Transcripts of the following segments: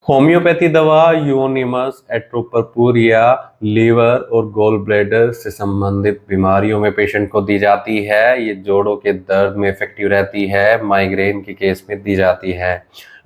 Homeopathy दवा यूनिमस, एट्रोपर्पुरिया, liver और gall bladder से संबंधित बीमारियों में पेशेंट को दी जाती है। ये जोड़ों के दर्द में इफेक्टिव रहती है, माइग्रेन के केस में दी जाती है।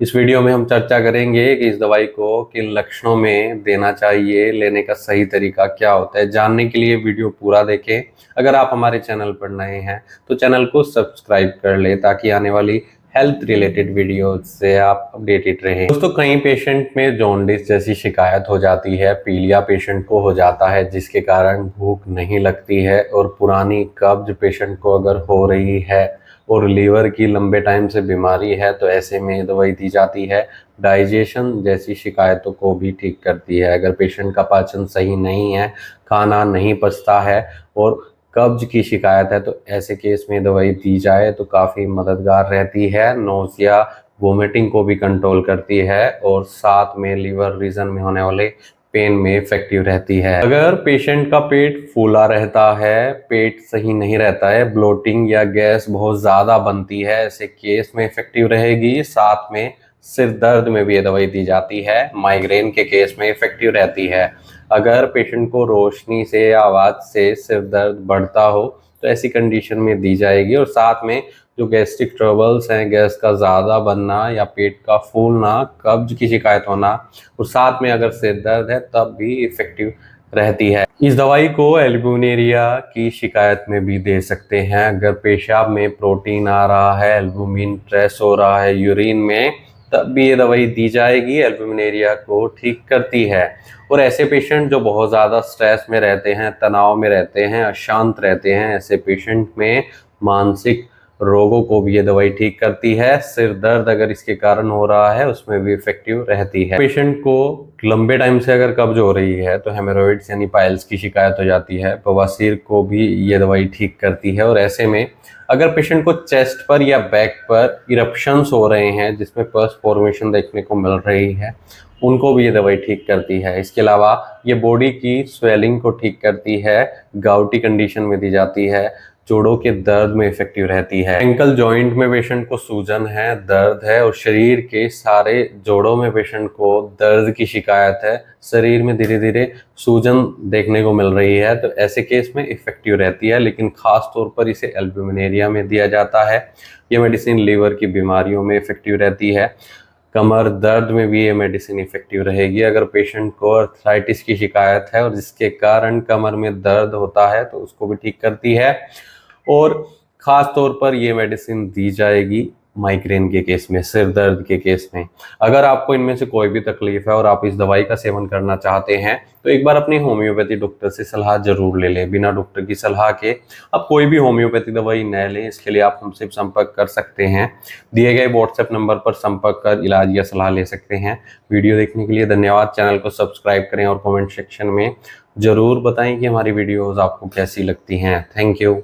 इस वीडियो में हम चर्चा करेंगे कि इस दवाई को किन लक्षणों में देना चाहिए, लेने का सही तरीका क्या होता है। जानने के लिए वीडियो पूरा देखें। अगर आप हमारे चैनल पर नए हैं तो चैनल को सब्सक्राइब कर ले ताकि आने वाली हेल्थ रिलेटेड वीडियो से आप अपडेटेड रहें। दोस्तों, कई पेशेंट में जॉन्डिस जैसी शिकायत हो जाती है, पीलिया पेशेंट को हो जाता है जिसके कारण भूख नहीं लगती है, और पुरानी कब्ज पेशेंट को अगर हो रही है और लीवर की लंबे टाइम से बीमारी है तो ऐसे में दवाई दी जाती है। डाइजेशन जैसी शिकायतों को भी ठीक करती है। अगर पेशेंट का पाचन सही नहीं है, खाना नहीं पचता है और कब्ज की शिकायत है तो ऐसे केस में दवाई दी जाए तो काफ़ी मददगार रहती है। नोज़िया, वोमिटिंग को भी कंट्रोल करती है और साथ में लीवर रीजन में होने वाले पेन में इफेक्टिव रहती है। अगर पेशेंट का पेट फूला रहता है, पेट सही नहीं रहता है, ब्लोटिंग या गैस बहुत ज़्यादा बनती है, ऐसे केस में इफेक्टिव रहेगी। साथ में सिर दर्द में भी ये दवाई दी जाती है, माइग्रेन के केस में इफेक्टिव रहती है। अगर पेशेंट को रोशनी से या आवाज़ से सिर दर्द बढ़ता हो तो ऐसी कंडीशन में दी जाएगी। और साथ में जो गैस्ट्रिक ट्रबल्स हैं, गैस का ज़्यादा बनना या पेट का फूलना, कब्ज की शिकायत होना और साथ में अगर सिर दर्द है तब भी इफेक्टिव रहती है। इस दवाई को एल्बुमिनेरिया की शिकायत में भी दे सकते हैं। अगर पेशाब में प्रोटीन आ रहा है, एल्बुमिन ट्रेस हो रहा है यूरिन में, तब भी ये दवाई दी जाएगी। एल्बुमिनेरिया को ठीक करती है। और ऐसे पेशेंट जो बहुत ज़्यादा स्ट्रेस में रहते हैं, तनाव में रहते हैं, अशांत रहते हैं, ऐसे पेशेंट में मानसिक रोगों को भी ये दवाई ठीक करती है। सिर दर्द अगर इसके कारण हो रहा है उसमें भी इफेक्टिव रहती है। पेशेंट को लंबे टाइम से अगर कब्ज हो रही है तो हेमोरॉइड्स यानी पाइल्स की शिकायत हो जाती है, बवासीर को भी ये दवाई ठीक करती है। और ऐसे में अगर पेशेंट को चेस्ट पर या बैक पर इरप्शंस हो रहे हैं जिसमें पस फॉर्मेशन देखने को मिल रही है, उनको भी ये दवाई ठीक करती है। इसके अलावा ये बॉडी की स्वेलिंग को ठीक करती है, गाउटी कंडीशन में दी जाती है, जोड़ों के दर्द में इफेक्टिव रहती है। एंकल जॉइंट में पेशेंट को सूजन है, दर्द है और शरीर के सारे जोड़ों में पेशेंट को दर्द की शिकायत है, शरीर में धीरे धीरे सूजन देखने को मिल रही है, तो ऐसे केस में इफेक्टिव रहती है। लेकिन खास तौर पर इसे एल्बुमिनेरिया में दिया जाता है। ये मेडिसिन लीवर की बीमारियों में इफेक्टिव रहती है। कमर दर्द में भी ये मेडिसिन इफेक्टिव रहेगी। अगर पेशेंट को अर्थराइटिस की शिकायत है और जिसके कारण कमर में दर्द होता है तो उसको भी ठीक करती है। और ख़ास तौर पर ये मेडिसिन दी जाएगी माइग्रेन के केस में, सिर दर्द के केस में। अगर आपको इनमें से कोई भी तकलीफ है और आप इस दवाई का सेवन करना चाहते हैं तो एक बार अपने होम्योपैथी डॉक्टर से सलाह जरूर ले लें। बिना डॉक्टर की सलाह के आप कोई भी होम्योपैथी दवाई न लें। इसके लिए आप हमसे संपर्क कर सकते हैं। दिए गए व्हाट्सएप नंबर पर संपर्क कर इलाज या सलाह ले सकते हैं। वीडियो देखने के लिए धन्यवाद। चैनल को सब्सक्राइब करें और कमेंट सेक्शन में ज़रूर बताएं कि हमारी वीडियोज़ आपको कैसी लगती हैं। Thank you.